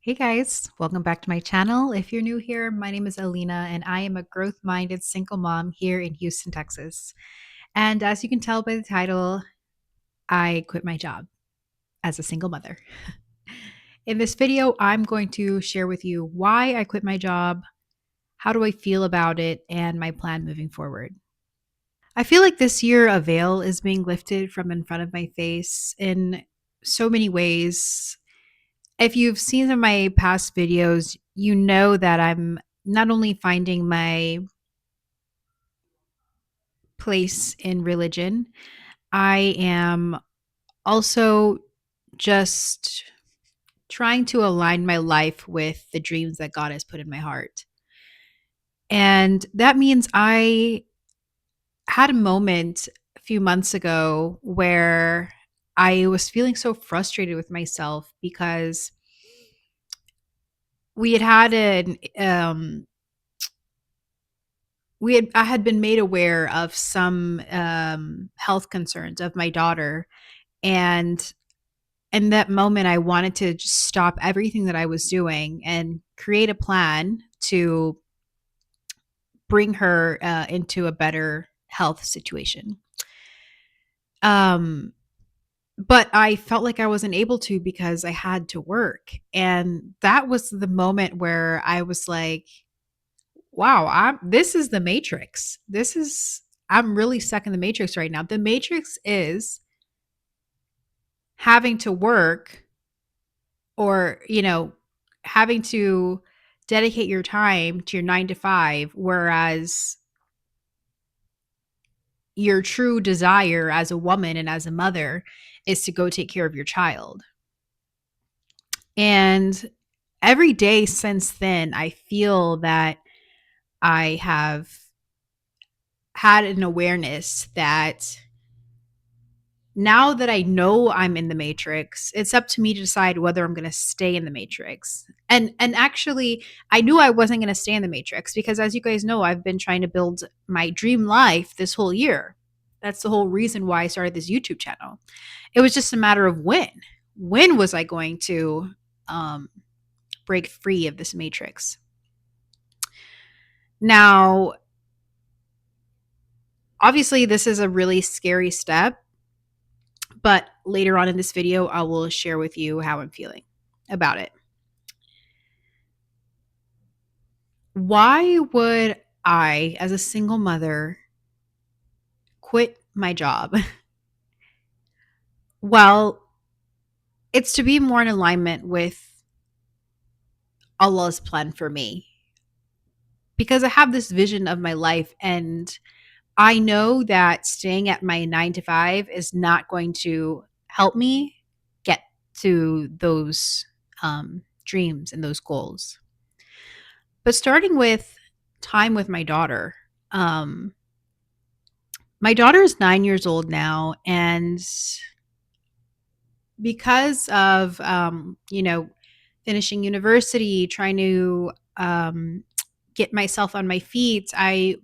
Hey guys, welcome back to my channel. If you're new here, my name is Alina and I am a growth minded single mom here in Houston, Texas. And as you can tell by the title, I quit my job as a single mother. In this video, I'm going to share with you why I quit my job, how do I feel about it, and my plan moving forward. I feel like this year a veil is being lifted from in front of my face in so many ways. If you've seen some of my past videos, you know that I'm not only finding my place in religion, I am also just trying to align my life with the dreams that God has put in my heart. And that means I had a moment a few months ago where I was feeling so frustrated with myself because we had had an I had been made aware of some health concerns of my daughter, and in that moment I wanted to just stop everything that I was doing and create a plan to bring her into a better health situation. um but I felt like I wasn't able to because I had to work, and that was the moment where I was like, wow, this is the matrix. I'm really stuck in the matrix right now. The matrix is having to work, or, having to dedicate your time to your 9 to 5, whereas your true desire as a woman and as a mother is to go take care of your child. And every day since then, I feel that I have had an awareness that now that I know I'm in the matrix, it's up to me to decide whether I'm going to stay in the matrix. And actually, I knew I wasn't going to stay in the matrix because, as you guys know, I've been trying to build my dream life this whole year. That's the whole reason why I started this YouTube channel. It was just a matter of when. When was I going to um, break free of this matrix? Now, obviously, this is a really scary step, but later on in this video, I will share with you how I'm feeling about it. Why would I, as a single mother, quit my job? Well, it's to be more in alignment with Allah's plan for me, because I have this vision of my life, and I know that staying at my 9 to 5 is not going to help me get to those dreams and those goals. But starting with time with um, my daughter is 9 years old now, and because of finishing university, trying to get myself on my feet, I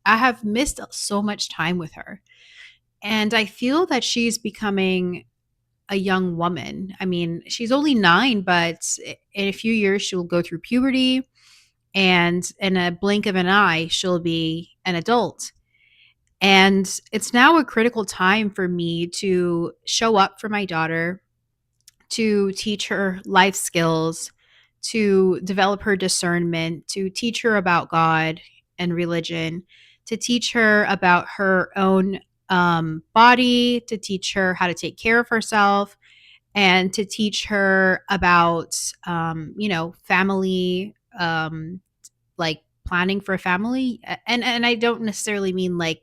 have missed so much time with her. And I feel that she's becoming a young woman. I mean, she's only 9, but in a few years she'll go through puberty, and in a blink of an eye she'll be an adult. And it's now a critical time for me to show up for my daughter, to teach her life skills, to develop her discernment, to teach her about God and religion, to teach her about her own body, to teach her how to take care of herself, and to teach her about, family, like planning for a family. And I don't necessarily mean like,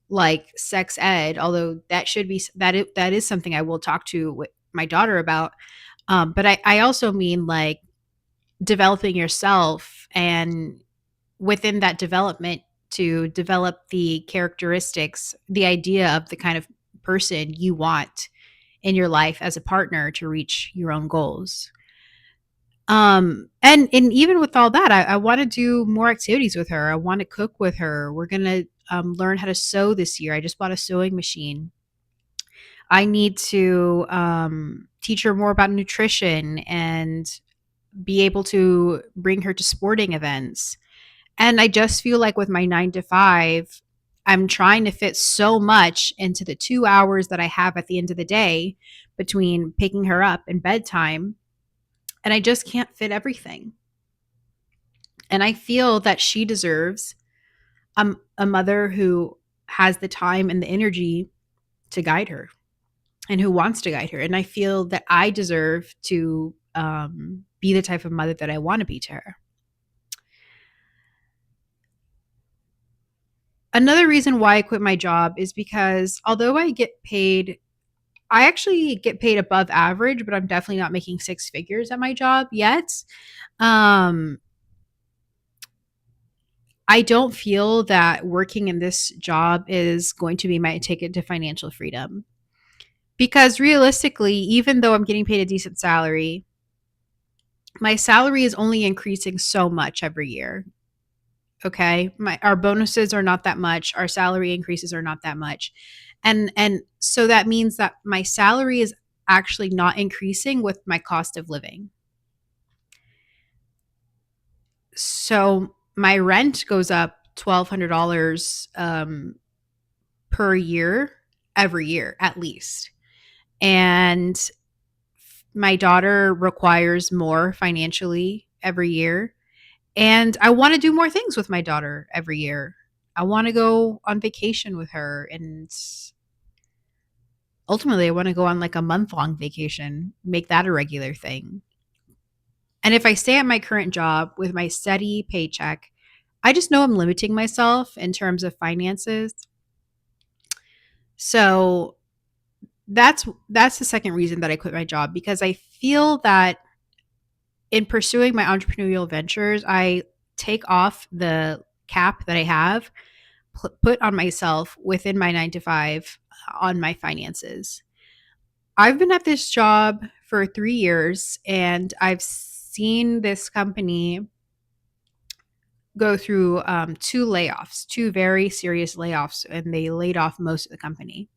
like sex ed, although that is something I will talk to with my daughter about. But I also mean like developing yourself, and within that development, to develop the characteristics, the idea of the kind of person you want in your life as a partner to reach your own goals. And even with all that, I want to do more activities with her. I want to cook with her. We're gonna learn how to sew this year. I just bought a sewing machine. I need to teach her more about nutrition and be able to bring her to sporting events. And I just feel like with my 9 to 5, I'm trying to fit so much into the 2 hours that I have at the end of the day between picking her up and bedtime. And I just can't fit everything. And I feel that she deserves a mother who has the time and the energy to guide her and who wants to guide her. And I feel that I deserve to be the type of mother that I want to be to her. Another reason why I quit my job is because although I actually get paid above average, but I'm definitely not making six figures at my job yet. Um, I don't feel that working in this job is going to be my ticket to financial freedom. Because realistically, even though I'm getting paid a decent salary, my salary is only increasing so much every year. Okay. Our bonuses are not that much. Our salary increases are not that much. And so that means that my salary is actually not increasing with my cost of living. So my rent goes up $1,200 per year, every year at least. And my daughter requires more financially every year. And I want to do more things with my daughter every year. I want to go on vacation with her. And ultimately, I want to go on like a month long vacation, make that a regular thing. And if I stay at my current job with my steady paycheck, I just know I'm limiting myself in terms of finances. So that's the second reason that I quit my job, because I feel that in pursuing my entrepreneurial ventures, I take off the cap that I have put on myself within my 9 to 5 on my finances. I've been at this job for 3 years and I've seen this company go through two layoffs, two very serious layoffs, and they laid off most of the company.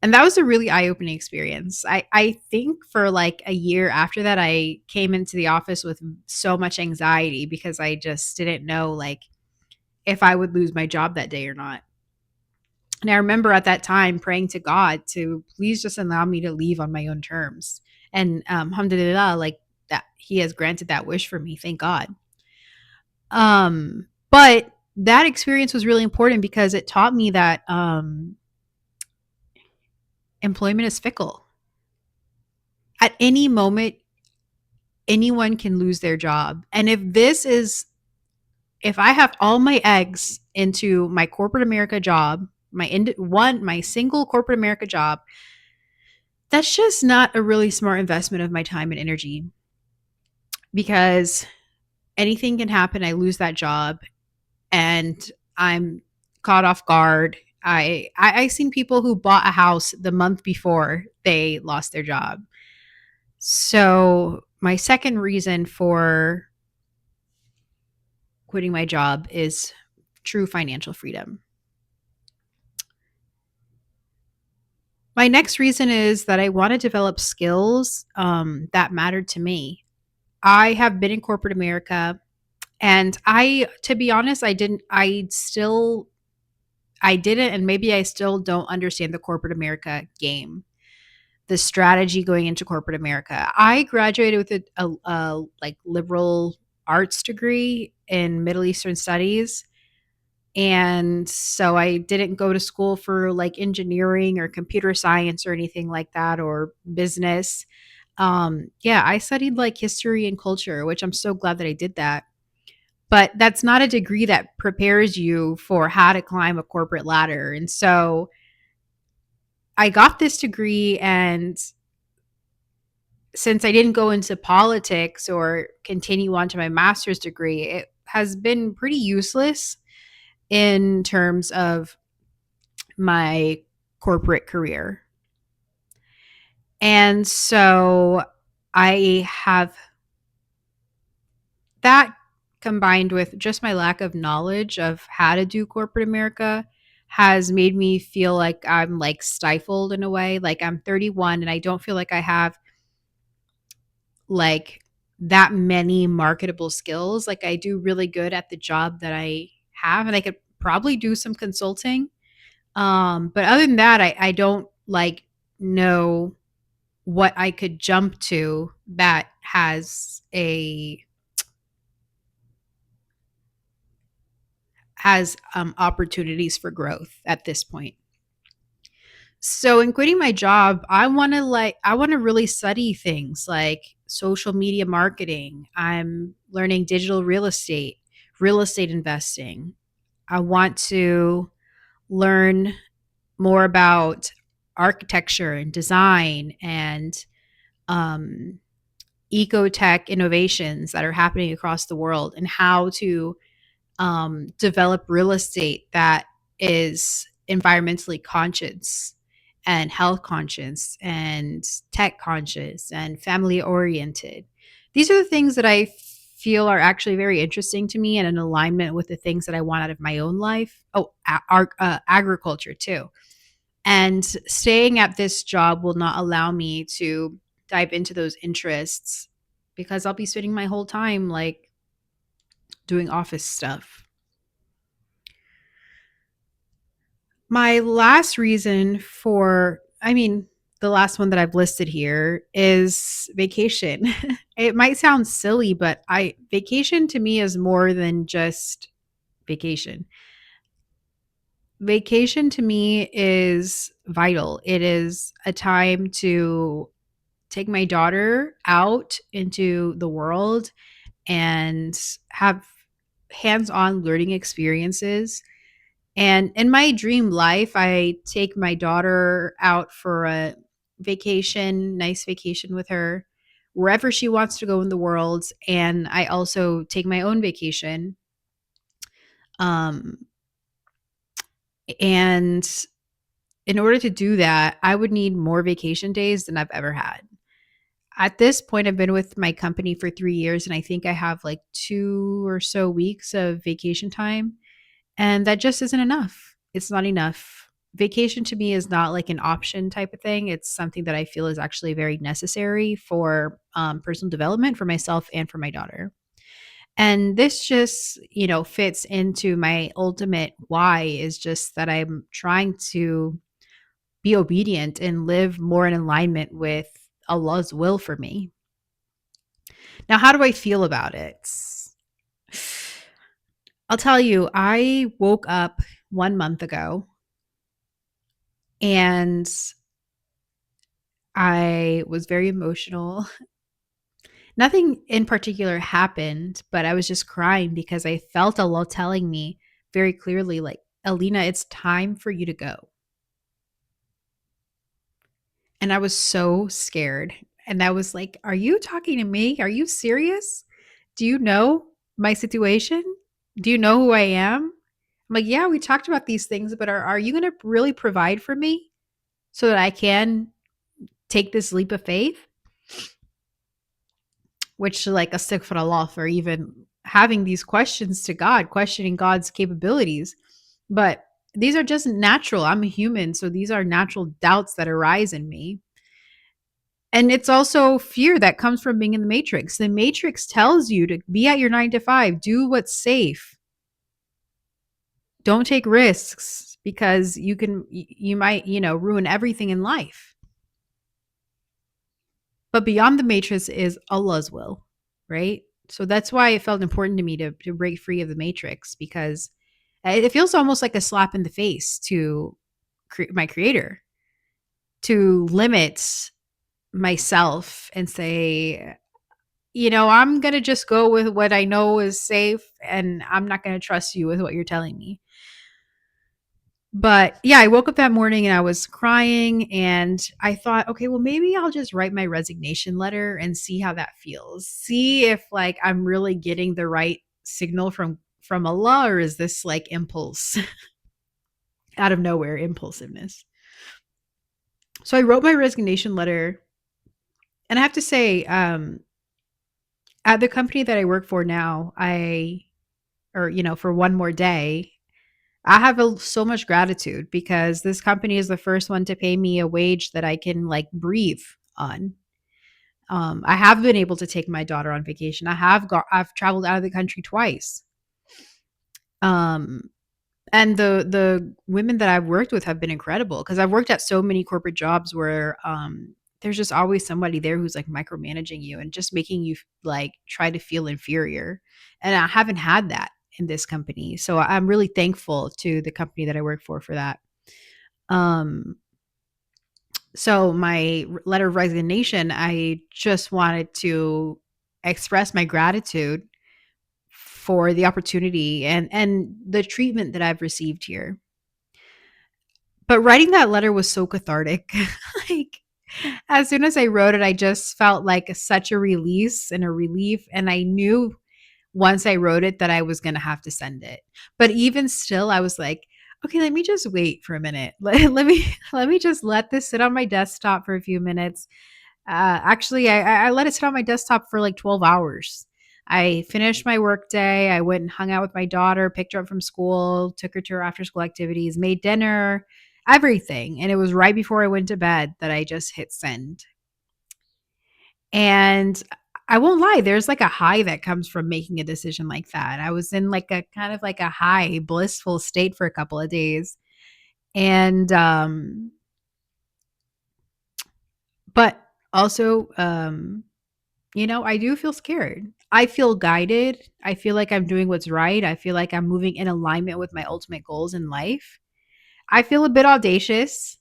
And that was a really eye-opening experience. I think for like a year after that, I came into the office with so much anxiety because I just didn't know like if I would lose my job that day or not. And I remember at that time praying to God to please just allow me to leave on my own terms. And alhamdulillah, like that he has granted that wish for me. Thank God. But that experience was really important because it taught me that employment is fickle. At any moment, anyone can lose their job. And if I have all my eggs into my corporate America job, my single corporate America job, that's just not a really smart investment of my time and energy, because anything can happen. I lose that job and I'm caught off guard. I seen people who bought a house the month before they lost their job. So my second reason for quitting my job is true financial freedom. My next reason is that I want to develop skills that mattered to me. I have been in corporate America, and to be honest, I didn't, and maybe I still don't understand the corporate America game, the strategy going into corporate America. I graduated with a like liberal arts degree in Middle Eastern studies. And so I didn't go to school for like engineering or computer science or anything like that, or business. Yeah, I studied like history and culture, which I'm so glad that I did that. But that's not a degree that prepares you for how to climb a corporate ladder. And so I got this degree, and since I didn't go into politics or continue on to my master's degree, it has been pretty useless in terms of my corporate career. And so I have that, combined with just my lack of knowledge of how to do corporate America, has made me feel like I'm like stifled in a way. Like I'm 31 and I don't feel like I have like that many marketable skills. Like I do really good at the job that I have and I could probably do some consulting. But other than that, I don't like know what I could jump to that has opportunities for growth at this point. So in quitting my job, I want to really study things like social media marketing. I'm learning digital real estate investing. I want to learn more about architecture and design and um, eco tech innovations that are happening across the world and how to develop real estate that is environmentally conscious and health conscious and tech conscious and family oriented. These are the things that I feel are actually very interesting to me and in alignment with the things that I want out of my own life. Oh, agriculture too. And staying at this job will not allow me to dive into those interests because I'll be spending my whole time like doing office stuff. My last reason for, I mean, the last one that I've listed here is vacation. It might sound silly, but I vacation to me is more than just vacation. Vacation to me is vital. It is a time to take my daughter out into the world and have hands-on learning experiences. And in my dream life, I take my daughter out for a vacation, nice vacation with her, wherever she wants to go in the world. And I also take my own vacation. Um, and in order to do that, I would need more vacation days than I've ever had. At this point, I've been with my company for 3 years, and I think I have like 2 or so weeks of vacation time. And that just isn't enough. It's not enough. Vacation to me is not like an option type of thing. It's something that I feel is actually very necessary for personal development for myself and for my daughter. And this just, fits into my ultimate why is just that I'm trying to be obedient and live more in alignment with Allah's will for me. Now, how do I feel about it? I'll tell you, I woke up 1 month ago and I was very emotional. Nothing in particular happened, but I was just crying because I felt Allah telling me very clearly, like, Alina, it's time for you to go. And I was so scared. And I was like, are you talking to me? Are you serious? Do you know my situation? Do you know who I am? I'm like, yeah, we talked about these things, but are you going to really provide for me so that I can take this leap of faith? Which like astaghfirullah for even having these questions to God, questioning God's capabilities. But these are just natural. I'm a human, so these are natural doubts that arise in me. And it's also fear that comes from being in the matrix. The matrix tells you to be at your 9 to 5, do what's safe. Don't take risks because you might, ruin everything in life. But beyond the matrix is Allah's will, right? So that's why it felt important to me to break free of the matrix because it feels almost like a slap in the face to my creator to limit myself and say, I'm going to just go with what I know is safe and I'm not going to trust you with what you're telling me. But yeah, I woke up that morning and I was crying and I thought, okay, well maybe I'll just write my resignation letter and see how that feels. See if like I'm really getting the right signal from Allah or is this like impulse out of nowhere impulsiveness. So I wrote my resignation letter and I have to say at the company that I work for now, for one more day, I have so much gratitude because this company is the first one to pay me a wage that I can like breathe on. I have been able to take my daughter on vacation. I've traveled out of the country twice. Um, and the women that I've worked with have been incredible because I've worked at so many corporate jobs where there's just always somebody there who's like micromanaging you and just making you like try to feel inferior. And I haven't had that in this company. So I'm really thankful to the company that I work for that. Um so my letter of resignation, I just wanted to express my gratitude for the opportunity and the treatment that I've received here. But writing that letter was so cathartic. Like, as soon as I wrote it, I just felt like such a release and a relief, and I knew once I wrote it that I was gonna have to send it. But even still, I was like, "Okay, let me just wait for a minute. Let me just let this sit on my desktop for a few minutes." Actually, I let it sit on my desktop for like 12 hours. I finished my work day. I went and hung out with my daughter, picked her up from school, took her to her after school activities, made dinner, everything. And it was right before I went to bed that I just hit send. And I won't lie, there's like a high that comes from making a decision like that. I was in like a kind of like a high, blissful state for a couple of days. And but also I do feel scared. I feel guided. I feel like I'm doing what's right. I feel like I'm moving in alignment with my ultimate goals in life. I feel a bit audacious,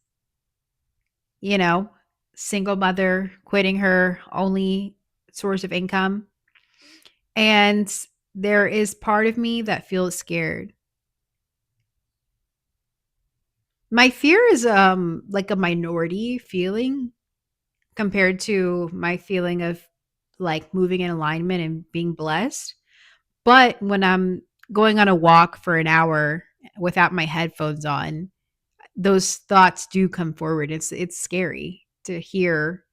you know, single mother quitting her only source of income. And there is part of me that feels scared. My fear is like a minority feeling compared to my feeling of like moving in alignment and being blessed. But when I'm going on a walk for an hour without my headphones on, those thoughts do come forward. It's scary to hear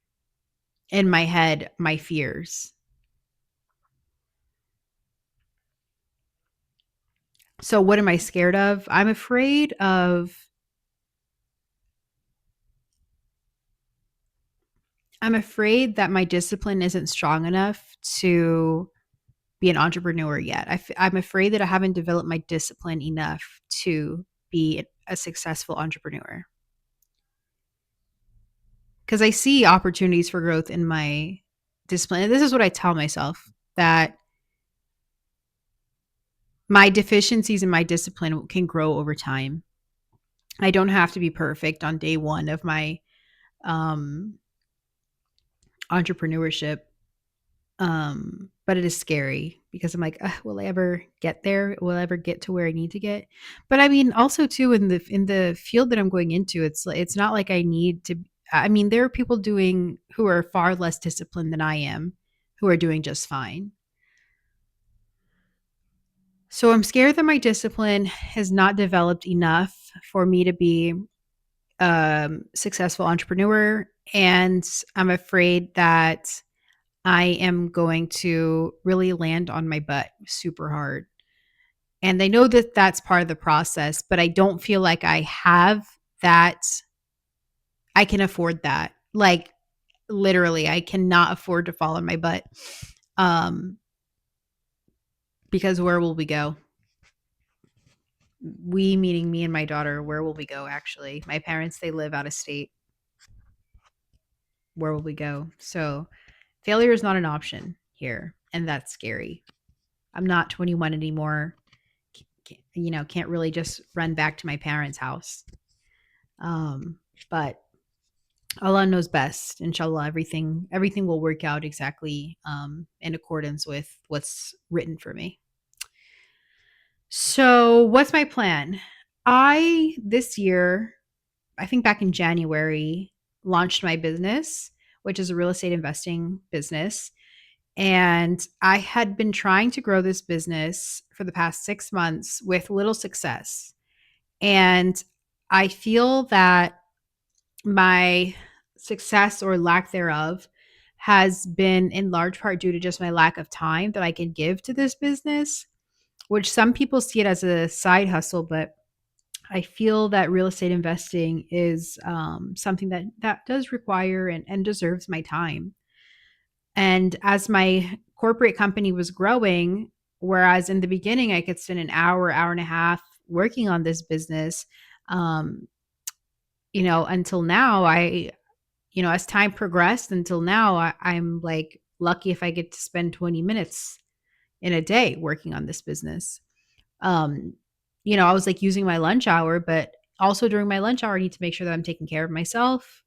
in my head my fears. So what am I scared of? I'm afraid that my discipline isn't strong enough to be an entrepreneur yet. I'm afraid that I haven't developed my discipline enough to be a successful entrepreneur because I see opportunities for growth in my discipline. And this is what I tell myself, that my deficiencies in my discipline can grow over time. I don't have to be perfect on day one of my um, entrepreneurship. But it is scary because I'm like, will I ever get there? Will I ever get to where I need to get? But I mean, also too in the field that I'm going into, it's not like I need to. I mean, there are people doing who are far less disciplined than I am, who are doing just fine. So I'm scared that my discipline has not developed enough for me to be successful entrepreneur, and I'm afraid that I am going to really land on my butt super hard. And I know that that's part of the process, but I don't feel like I have that. I can afford that. Like, literally, I cannot afford to fall on my butt. Um, because where will we go? We, meaning me and my daughter, where will we go actually? My parents, they live out of state. Where will we go? So failure is not an option here, and that's scary. I'm not 21 anymore. Can't really just run back to my parents' house. But Allah knows best. Inshallah, everything will work out exactly in accordance with what's written for me. So, what's my plan? I this year, I think back in January, launched my business, which is a real estate investing business. And I had been trying to grow this business for the past 6 months with little success. And I feel that my success or lack thereof has been in large part due to just my lack of time that I can give to this business, which some people see it as a side hustle, but I feel that real estate investing is something that does require and deserves my time. And as my corporate company was growing, whereas in the beginning I could spend an hour, hour and a half working on this business, um, until now, as time progressed until now, I'm like lucky if I get to spend 20 minutes in a day working on this business. Um, I was like using my lunch hour, but also during my lunch hour, I need to make sure that I'm taking care of myself,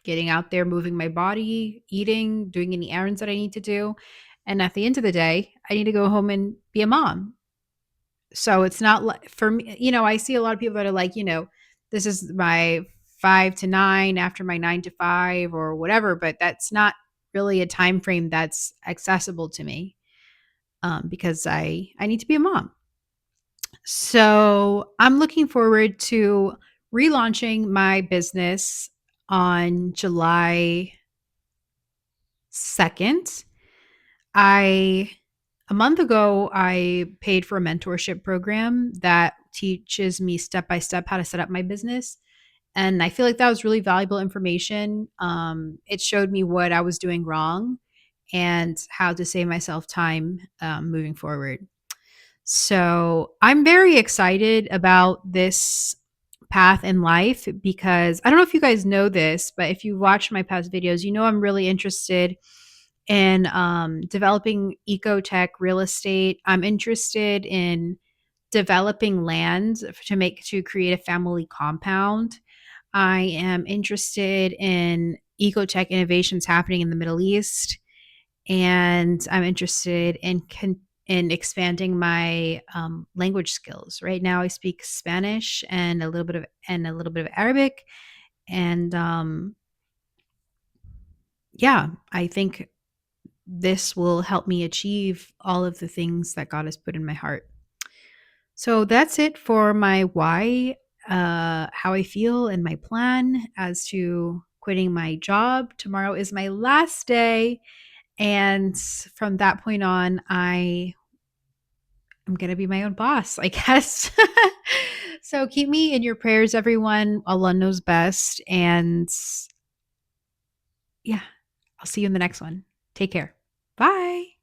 getting out there, moving my body, eating, doing any errands that I need to do. And at the end of the day, I need to go home and be a mom. So it's not like for me, I see a lot of people that are like, this is my 5 to 9 after my 9 to 5 or whatever, but that's not really a time frame that's accessible to me, because I need to be a mom. So I'm looking forward to relaunching my business on July 2nd. I A month ago, I paid for a mentorship program that teaches me step by step how to set up my business. And I feel like that was really valuable information. It showed me what I was doing wrong and how to save myself time, moving forward. So I'm very excited about this path in life because I don't know if you guys know this, but if you watch my past videos, I'm really interested in developing ecotech real estate. I'm interested in developing land to create a family compound. I am interested in ecotech innovations happening in the Middle East, and I'm interested in expanding my language skills. Right now, I speak Spanish and a little bit of Arabic, and yeah, I think this will help me achieve all of the things that God has put in my heart. So that's it for my why, how I feel, and my plan as to quitting my job. Tomorrow is my last day. And from that point on, I am going to be my own boss, I guess. So keep me in your prayers, everyone. Allah knows best. And yeah, I'll see you in the next one. Take care. Bye.